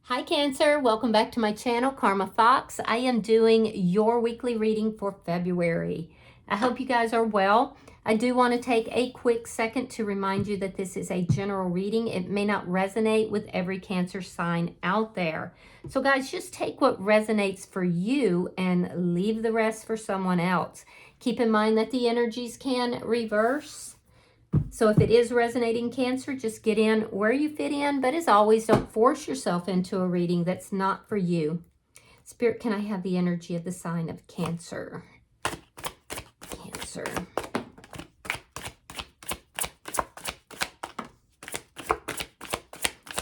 Hi Cancer, welcome back to my channel, Karma Fox. I am doing your weekly reading for February. I hope you guys are well. I do want to take a quick second to remind you that this is a general reading. It may not resonate with every Cancer sign out there. So guys, just take what resonates for you and leave the rest for someone else. Keep in mind that the energies can reverse. So if it is resonating Cancer, just get in where you fit in. But as always, don't force yourself into a reading that's not for you. Spirit, can I have the energy of the sign of Cancer? Cancer.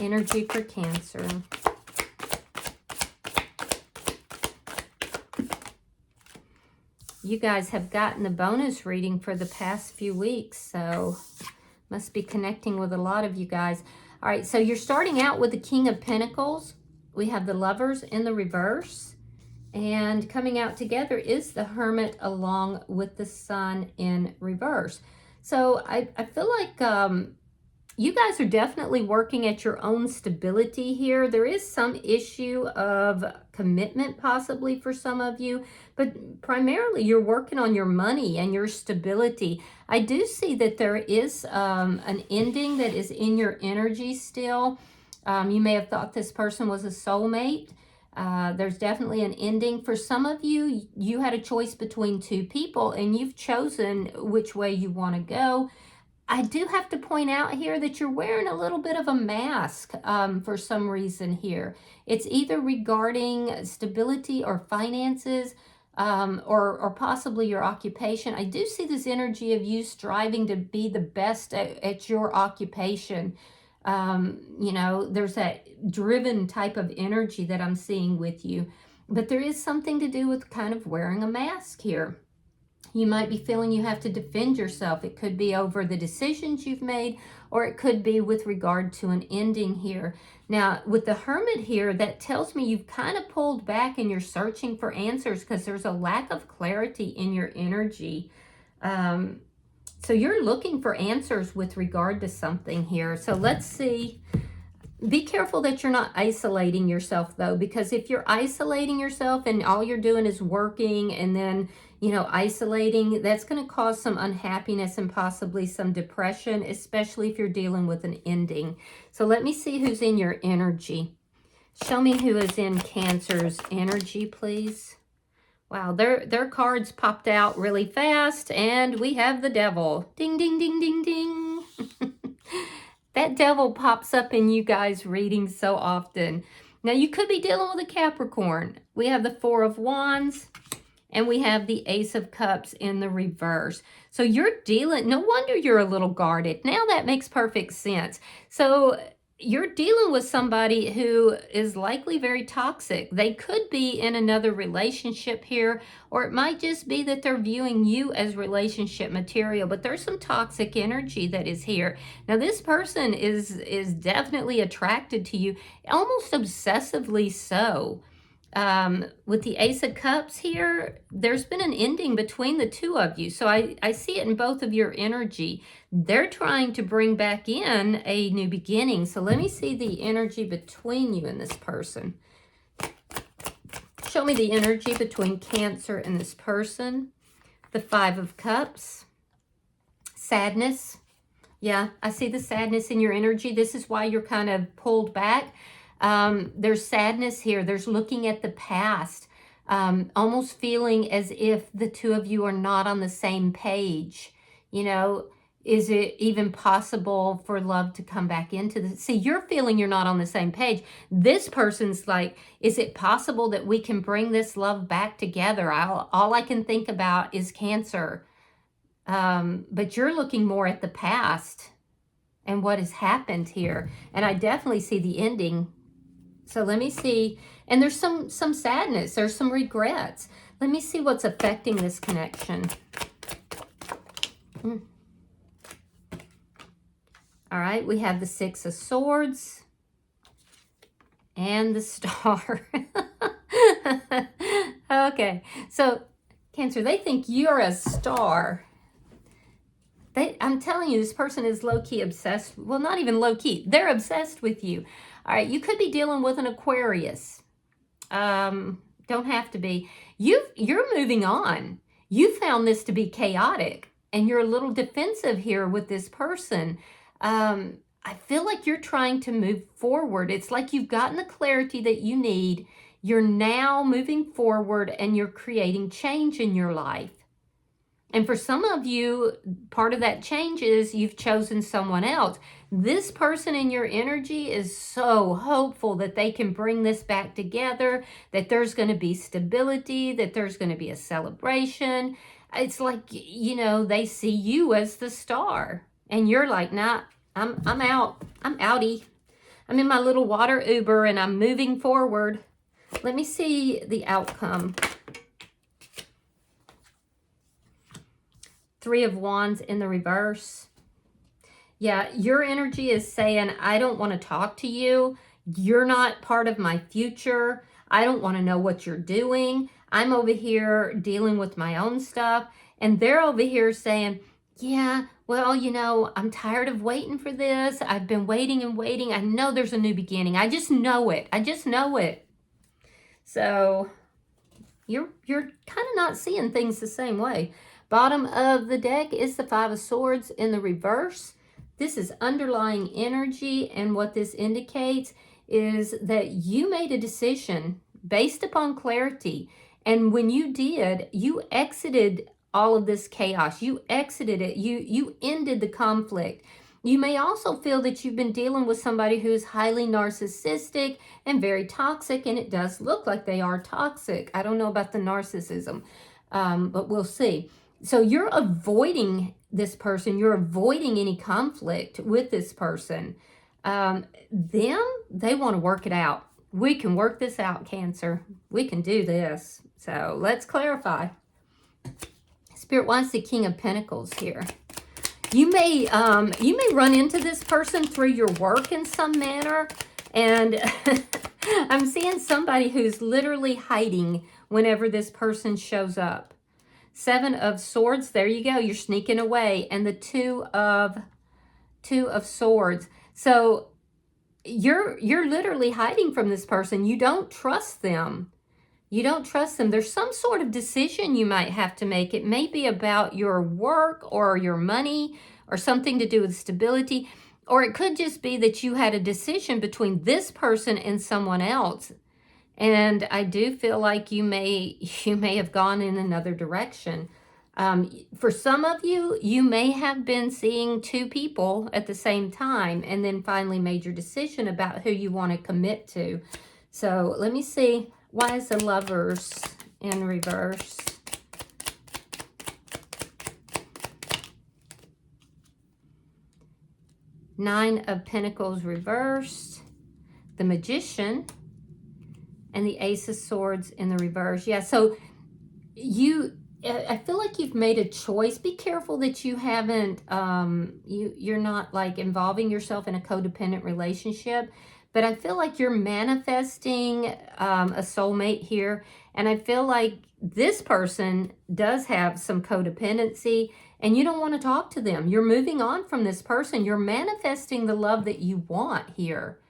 Energy for Cancer. You guys have gotten the bonus reading for the past few weeks, so must be connecting with a lot of you guys. All right, so you're starting out with the King of Pentacles. We have the Lovers in the reverse, and coming out together is the Hermit along with the Sun in reverse. So I feel like you guys are definitely working at your own stability here. There is some issue of commitment possibly for some of you, but primarily you're working on your money and your stability. I do see that there is an ending that is in your energy still. You may have thought this person was a soulmate. There's definitely an ending. For some of you, you had a choice between two people and you've chosen which way you want to go. I do have to point out here that you're wearing a little bit of a mask for some reason here. It's either regarding stability or finances or possibly your occupation. I do see this energy of you striving to be the best at your occupation. You know, there's that driven type of energy that I'm seeing with you. But there is something to do with kind of wearing a mask here. You might be feeling you have to defend yourself. It could be over the decisions you've made, or it could be with regard to an ending here. Now, with the Hermit here, that tells me you've kind of pulled back and you're searching for answers because there's a lack of clarity in your energy. So you're looking for answers with regard to something here. So let's see. Be careful that you're not isolating yourself, though, because if you're isolating yourself and all you're doing is working and then, you know, isolating, that's going to cause some unhappiness and possibly some depression, especially if you're dealing with an ending. So let me see who's in your energy. Show me who is in Cancer's energy, please. Wow, their cards popped out really fast, and we have the Devil. Ding, ding, ding, ding, ding. That Devil pops up in you guys' readings so often. Now, you could be dealing with a Capricorn. We have the Four of Wands, and we have the Ace of Cups in the reverse. So you're dealing, no wonder you're a little guarded. Now that makes perfect sense. So you're dealing with somebody who is likely very toxic. They could be in another relationship here, or it might just be that they're viewing you as relationship material, but there's some toxic energy that is here. Now, this person is definitely attracted to you, almost obsessively so. With the Ace of Cups here, there's been an ending between the two of you. So I see it in both of your energy. They're trying to bring back in a new beginning. So let me see the energy between you and this person. Show me the energy between Cancer and this person. The Five of Cups. Sadness. Yeah, I see the sadness in your energy. This is why you're kind of pulled back. There's sadness here. There's looking at the past, almost feeling as if the two of you are not on the same page. You know, is it even possible for love to come back into this? See, you're feeling you're not on the same page. This person's like, is it possible that we can bring this love back together? All I can think about is Cancer. But you're looking more at the past and what has happened here. And I definitely see the ending. So let me see, and there's some sadness, there's some regrets. Let me see what's affecting this connection. All right, we have the Six of Swords and the Star. Okay, so Cancer, they think you're a star. I'm telling you, this person is low-key obsessed. Well, not even low-key. They're obsessed with you. All right, you could be dealing with an Aquarius. Don't have to be. You're moving on. You found this to be chaotic, and you're a little defensive here with this person. I feel like you're trying to move forward. It's like you've gotten the clarity that you need. You're now moving forward, and you're creating change in your life. And for some of you, part of that change is you've chosen someone else. This person in your energy is so hopeful that they can bring this back together, that there's going to be stability, that there's going to be a celebration. It's like, you know, they see you as the star. And you're like, nah, I'm out. I'm outie. I'm in my little water Uber and I'm moving forward. Let me see the outcome. 3 of Wands in the reverse. Yeah, your energy is saying, I don't want to talk to you. You're not part of my future. I don't want to know what you're doing. I'm over here dealing with my own stuff. And they're over here saying, yeah, well, you know, I'm tired of waiting for this. I've been waiting and waiting. I know there's a new beginning. I just know it. I just know it. So you're kind of not seeing things the same way. Bottom of the deck is the 5 of Swords in the reverse. This is underlying energy, and what this indicates is that you made a decision based upon clarity. And when you did, you exited all of this chaos. You exited it. You ended the conflict. You may also feel that you've been dealing with somebody who is highly narcissistic and very toxic, and it does look like they are toxic. I don't know about the narcissism, but we'll see. So you're avoiding this person. You're avoiding any conflict with this person. They want to work it out. We can work this out, Cancer. We can do this. So let's clarify. Spirit wants the King of Pentacles here. You may run into this person through your work in some manner. And I'm seeing somebody who's literally hiding whenever this person shows up. 7 of Swords, there you go. You're sneaking away. And the 2 of Swords. So you're literally hiding from this person. You don't trust them. You don't trust them. There's some sort of decision you might have to make. It may be about your work or your money or something to do with stability. Or it could just be that you had a decision between this person and someone else. And I do feel like you may have gone in another direction. For some of you, you may have been seeing 2 people at the same time and then finally made your decision about who you want to commit to. So let me see. Why is the Lovers in reverse? Nine of Pentacles reversed. The Magician. And the Ace of Swords in the reverse. Yeah, so I feel like you've made a choice. Be careful that you haven't, you're not like involving yourself in a codependent relationship. But I feel like you're manifesting a soulmate here. And I feel like this person does have some codependency and you don't want to talk to them. You're moving on from this person. You're manifesting the love that you want here.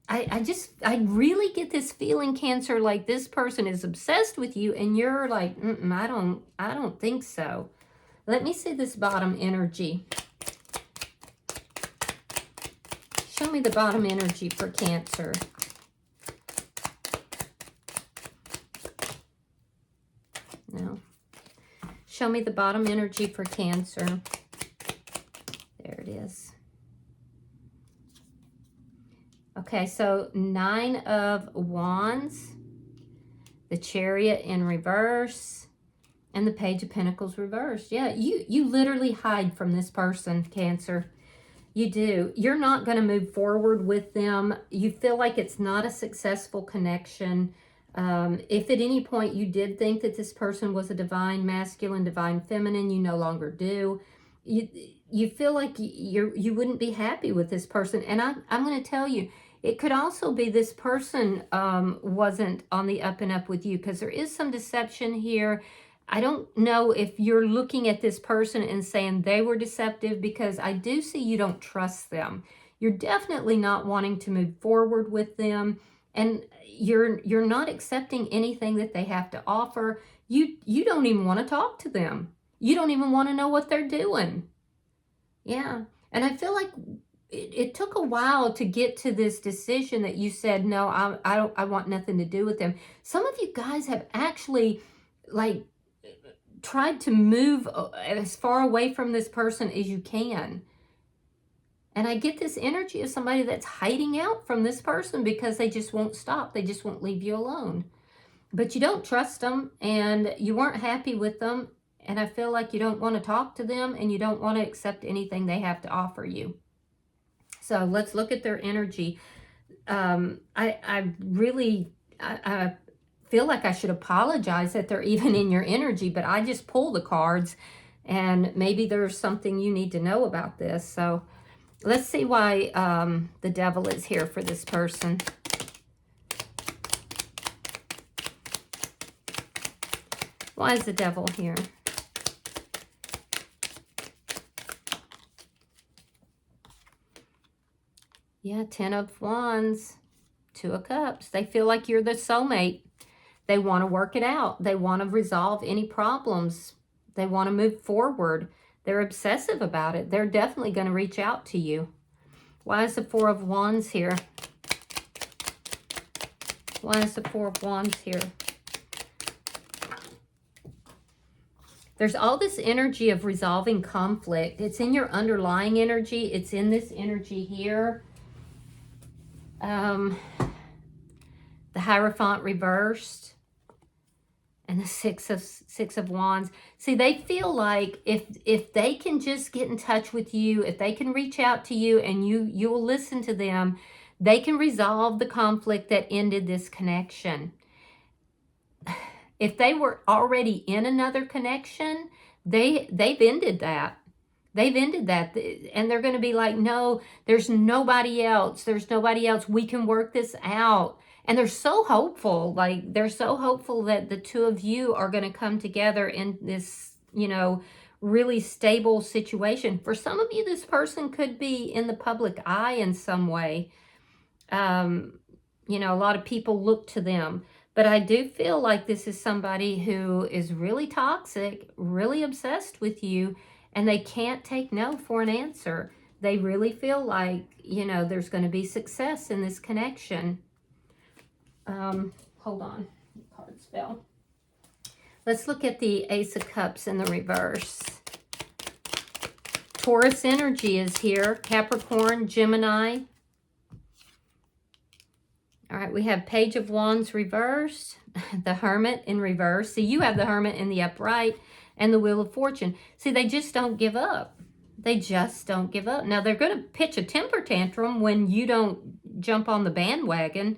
I really get this feeling, Cancer, like this person is obsessed with you and you're like, I don't think so. Let me see this bottom energy. Show me the bottom energy for Cancer. No. Show me the bottom energy for Cancer. There it is. Okay, so 9 of Wands, the Chariot in reverse, and the Page of Pentacles reversed. Yeah, you literally hide from this person, Cancer. You do. You're not going to move forward with them. You feel like it's not a successful connection. If at any point you did think that this person was a divine masculine, divine feminine, you no longer do. You feel like you wouldn't be happy with this person. And I'm going to tell you, it could also be this person wasn't on the up and up with you, because there is some deception here. I don't know if you're looking at this person and saying they were deceptive, because I do see you don't trust them. You're definitely not wanting to move forward with them, and you're not accepting anything that they have to offer. You don't even want to talk to them. You don't even want to know what they're doing. Yeah. And I feel like it took a while to get to this decision that you said, no, I want nothing to do with them. Some of you guys have actually like tried to move as far away from this person as you can. And I get this energy of somebody that's hiding out from this person because they just won't stop. They just won't leave you alone. But you don't trust them, and you weren't happy with them. And I feel like you don't want to talk to them, and you don't want to accept anything they have to offer you. So let's look at their energy. I feel like I should apologize that they're even in your energy, but I just pull the cards, and maybe there's something you need to know about this. So let's see why the devil is here for this person. Why is the devil here? Yeah, 10 of Wands, 2 of Cups. They feel like you're the soulmate. They want to work it out. They want to resolve any problems. They want to move forward. They're obsessive about it. They're definitely going to reach out to you. Why is the 4 of Wands here? Why is the 4 of Wands here? There's all this energy of resolving conflict. It's in your underlying energy. It's in this energy here. The Hierophant reversed. And the six of Wands. See, they feel like if they can just get in touch with you, if they can reach out to you and you will listen to them, they can resolve the conflict that ended this connection. If they were already in another connection, they've ended that. They've ended that. And they're going to be like, no, there's nobody else. There's nobody else. We can work this out. And they're so hopeful. Like, they're so hopeful that the two of you are going to come together in this, you know, really stable situation. For some of you, this person could be in the public eye in some way. You know, a lot of people look to them. But I do feel like this is somebody who is really toxic, really obsessed with you, and they can't take no for an answer. They really feel like, you know, there's going to be success in this connection. Hold on. The cards fell. Let's look at the Ace of Cups in the reverse. Taurus energy is here. Capricorn, Gemini. All right, we have Page of Wands reversed, the Hermit in reverse. See, you have the Hermit in the upright and the Wheel of Fortune. See, they just don't give up. They just don't give up. Now, they're going to pitch a temper tantrum when you don't jump on the bandwagon,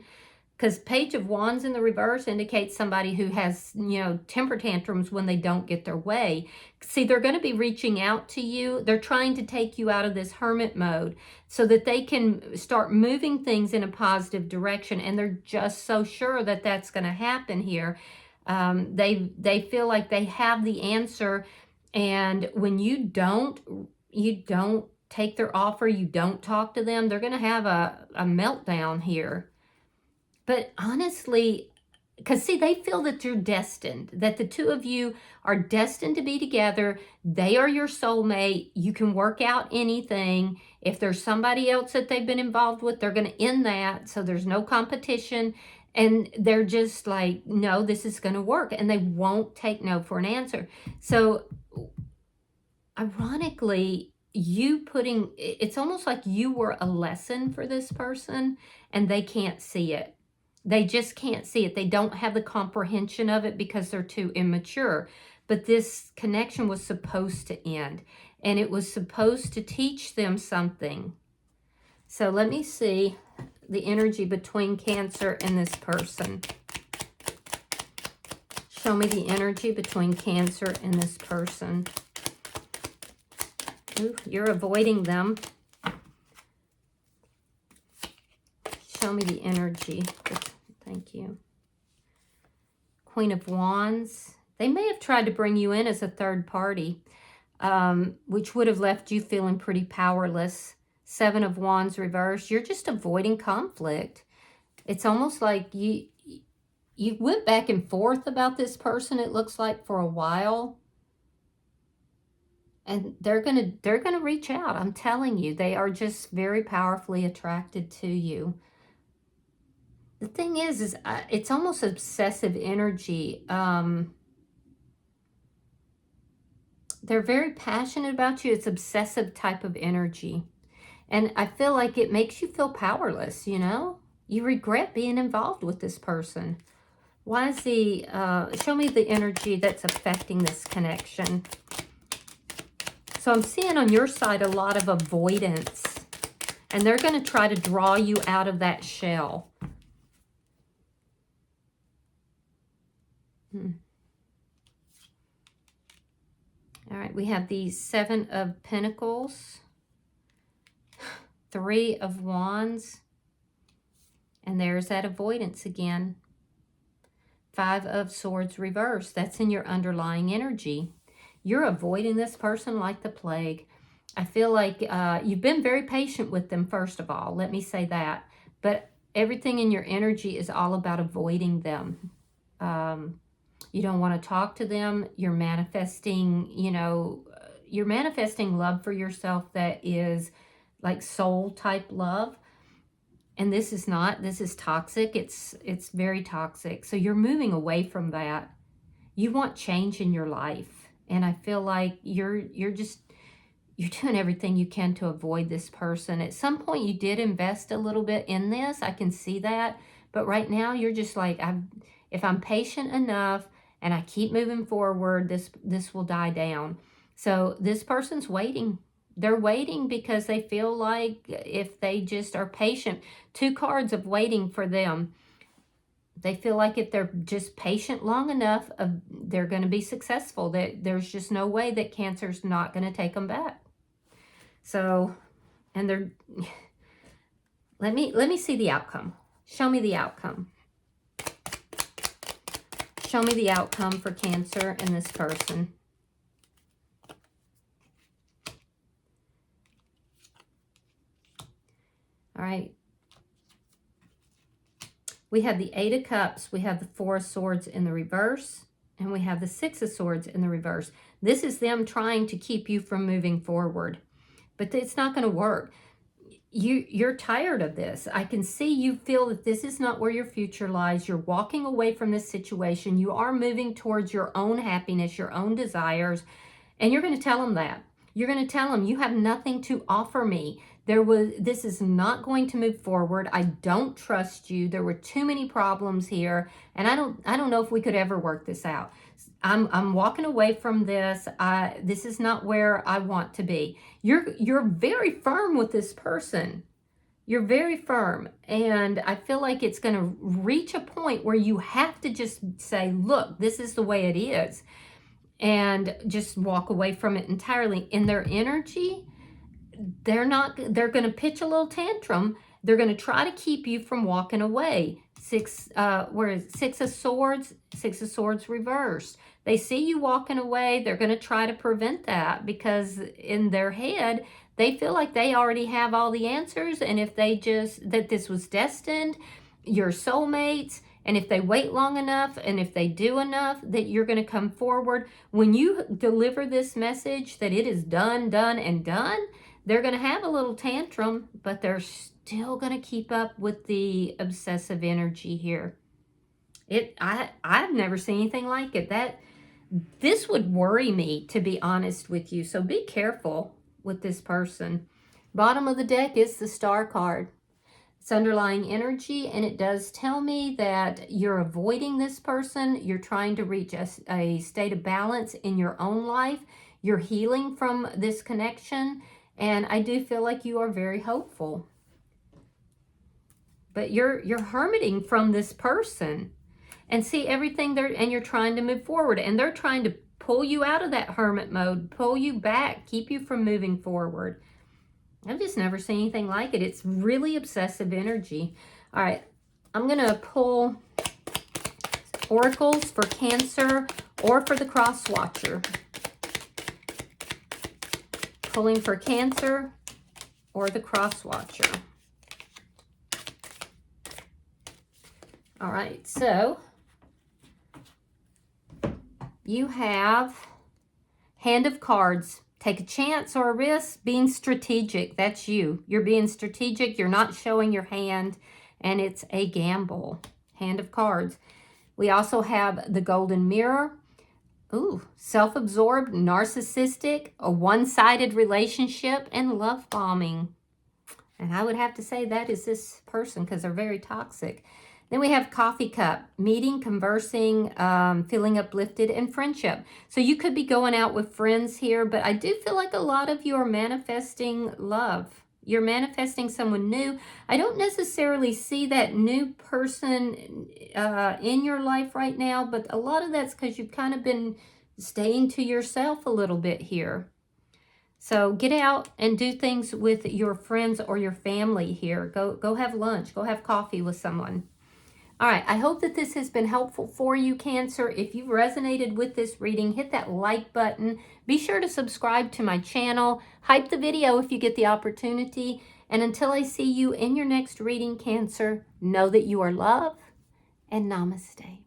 because Page of Wands in the reverse indicates somebody who has, you know, temper tantrums when they don't get their way. See, they're going to be reaching out to you. They're trying to take you out of this hermit mode so that they can start moving things in a positive direction. And they're just so sure that that's going to happen here. They feel like they have the answer. And when you don't take their offer, you don't talk to them, they're going to have a meltdown here. But honestly, because see, they feel that you're destined, that the two of you are destined to be together. They are your soulmate. You can work out anything. If there's somebody else that they've been involved with, they're going to end that. So there's no competition. And they're just like, no, this is going to work. And they won't take no for an answer. So ironically, it's almost like you were a lesson for this person and they can't see it. They just can't see it. They don't have the comprehension of it because they're too immature. But this connection was supposed to end. And it was supposed to teach them something. So let me see the energy between Cancer and this person. Show me the energy between Cancer and this person. Ooh, you're avoiding them. Show me the energy. Thank you. Queen of Wands. They may have tried to bring you in as a third party, which would have left you feeling pretty powerless. Seven of Wands reversed. You're just avoiding conflict. It's almost like you went back and forth about this person, it looks like, for a while. And they're gonna reach out. I'm telling you, they are just very powerfully attracted to you. The thing is it's almost obsessive energy. They're very passionate about you. It's obsessive type of energy. And I feel like it makes you feel powerless, you know? You regret being involved with this person. Why is show me the energy that's affecting this connection. So I'm seeing on your side a lot of avoidance. And they're going to try to draw you out of that shell. All right, we have the Seven of Pentacles, Three of Wands, and there's that avoidance again. Five of Swords reversed. That's in your underlying energy. You're avoiding this person like the plague. I feel like you've been very patient with them, first of all. Let me say that. But everything in your energy is all about avoiding them. You don't want to talk to them. You're manifesting, you know, you're manifesting love for yourself that is like soul type love. And this is not, this is toxic. It's very toxic. So you're moving away from that. You want change in your life. And I feel like you're doing everything you can to avoid this person. At some point you did invest a little bit in this. I can see that. But right now you're just like, if I'm patient enough and I keep moving forward, this will die down. So this person's waiting. They're waiting because they feel like if they just are patient, two cards of waiting for them. They feel like if they're just patient long enough, they're going to be successful. There's just no way that Cancer's not going to take them back. So, and they're, let me see the outcome. Show me the outcome. Show me the outcome for Cancer and this person. All right. We have the Eight of Cups. We have the Four of Swords in the reverse. And we have the Six of Swords in the reverse. This is them trying to keep you from moving forward. But it's not going to work. You're tired of this. I can see you feel that this is not where your future lies. You're walking away from this situation. You are moving towards your own happiness, your own desires. And you're going to tell them that. You're going to tell them, you have nothing to offer me. This is not going to move forward. I don't trust you. There were too many problems here. And I don't know if we could ever work this out. I'm walking away from this. This is not where I want to be. You're very firm with this person. You're very firm. And I feel like it's going to reach a point where you have to just say, look, this is the way it is. And just walk away from it entirely. In their energy, they're going to pitch a little tantrum. They're going to try to keep you from walking away. Six of Swords? Six of Swords reversed. They see you walking away. They're going to try to prevent that because in their head, they feel like they already have all the answers. And if they that this was destined, you're soulmates. And if they wait long enough and if they do enough, that you're going to come forward. When you deliver this message that it is done, and done, they're going to have a little tantrum, but they're still going to keep up with the obsessive energy here. I've never seen anything like it. This would worry me, to be honest with you. So be careful with this person. Bottom of the deck is the Star card. It's underlying energy, and it does tell me that you're avoiding this person. You're trying to reach a state of balance in your own life. You're healing from this connection, and I do feel like you are very hopeful. But you're hermiting from this person. And see everything and you're trying to move forward, and they're trying to pull you out of that hermit mode, pull you back, keep you from moving forward. I've just never seen anything like it. It's really obsessive energy. All right, I'm going to pull oracles for Cancer or for the cross watcher. Pulling for Cancer or the cross watcher. All right, so you have Hand of Cards. Take a chance or a risk, being strategic. That's you. You're being strategic. You're not showing your hand, and it's a gamble. Hand of Cards. We also have the Golden Mirror. Ooh, self-absorbed, narcissistic, a one-sided relationship, and love bombing. And I would have to say that is this person because they're very toxic. Then we have Coffee Cup, meeting, conversing, feeling uplifted, and friendship. So you could be going out with friends here, but I do feel like a lot of you are manifesting love. You're manifesting someone new. I don't necessarily see that new person in your life right now, but a lot of that's because you've kind of been staying to yourself a little bit here. So get out and do things with your friends or your family here. Go have lunch. Go have coffee with someone. All right, I hope that this has been helpful for you, Cancer. If you've resonated with this reading, hit that like button. Be sure to subscribe to my channel. Hype the video if you get the opportunity. And until I see you in your next reading, Cancer, know that you are loved, and namaste.